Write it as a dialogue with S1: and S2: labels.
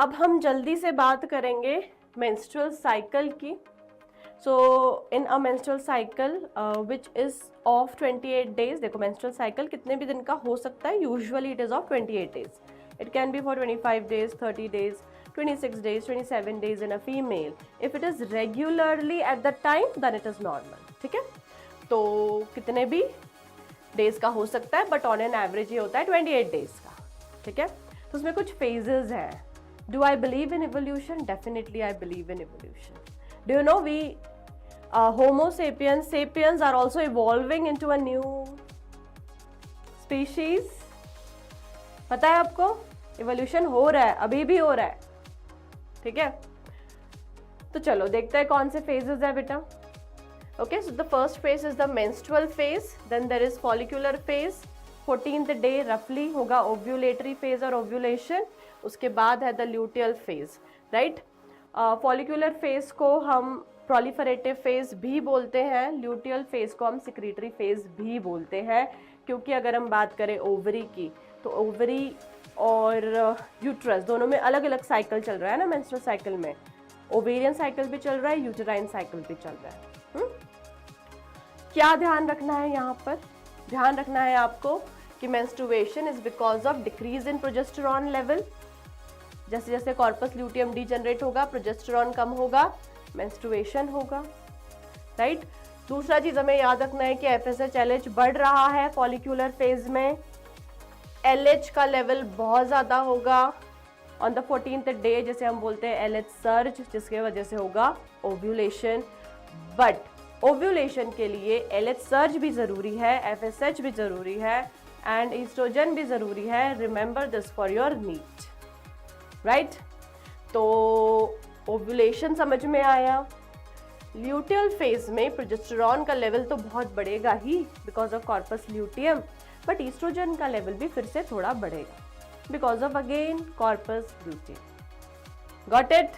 S1: अब हम जल्दी से बात करेंगे मेंस्ट्रुअल साइकिल की। So in a menstrual cycle which is of 28 days, देखो मेंस्ट्रुअल साइकिल कितने भी दिन का हो सकता है, usually it is of 28 days, it can be for 25 days, 30 days, 26 days, 27 days in a female. If it is regularly at the time, then it is normal. ठीक है, तो कितने भी डेज का हो सकता है, बट ऑन एन एवरेज ये होता है 28 डेज का। ठीक है, तो उसमें कुछ फेजेस हैं। Do I believe in evolution? Definitely I believe in evolution. Do you know we homo sapiens sapiens are also evolving into a new species. पता है आपको, इवोल्यूशन हो रहा है, अभी भी हो रहा है। ठीक है, तो चलो देखते हैं कौन से फेजेस है बेटा। Okay, so the first phase is the menstrual phase, then there is follicular phase, 14th day रफली होगा ओव्यूलेटरी फेज और ओव्यूलेशन, उसके बाद है the luteal phase, right. Follicular phase को हम प्रोलिफरेटिव फेज भी बोलते हैं, ल्यूटियल फेज को हम सिक्रीटरी फेज भी बोलते हैं, क्योंकि अगर हम बात करें ओवरी की, तो ओवरी और यूट्रस दोनों में अलग अलग साइकिल चल रहा है ना मेंस्ट्रुअल साइकिल में, ओवेरियन साइकिल भी चल रहा है, यूटेराइन साइकिल भी चल रहा है। क्या ध्यान रखना है यहाँ पर? ध्यान रखना है आपको कि menstruation is because of decrease in progesterone level. जैसे जैसे कॉर्पस ल्यूटियम डीजनरेट होगा, प्रोजेस्टेरॉन कम होगा, मेंस्ट्रुएशन होगा, राइट। दूसरा चीज हमें याद रखना है कि एफएसएच एलएच बढ़ रहा है फॉलिकुलर फेज में, LH का लेवल बहुत ज़्यादा होगा ऑन द 14th डे, जैसे हम बोलते हैं LH सर्ज, जिसके वजह से होगा ओव्यूलेशन। बट ओव्यूलेशन के लिए LH सर्ज भी ज़रूरी है, FSH भी ज़रूरी है एंड ईस्ट्रोजन भी ज़रूरी है। Remember this for your NEET, right. तो ओव्यूलेशन समझ में आया। ल्यूटियल फेज में प्रोजेस्टेरॉन का लेवल तो बहुत बढ़ेगा ही because of corpus luteum, but estrogen का लेवल भी फिर से थोड़ा बढ़ेगा because of again corpus luteum. Got it?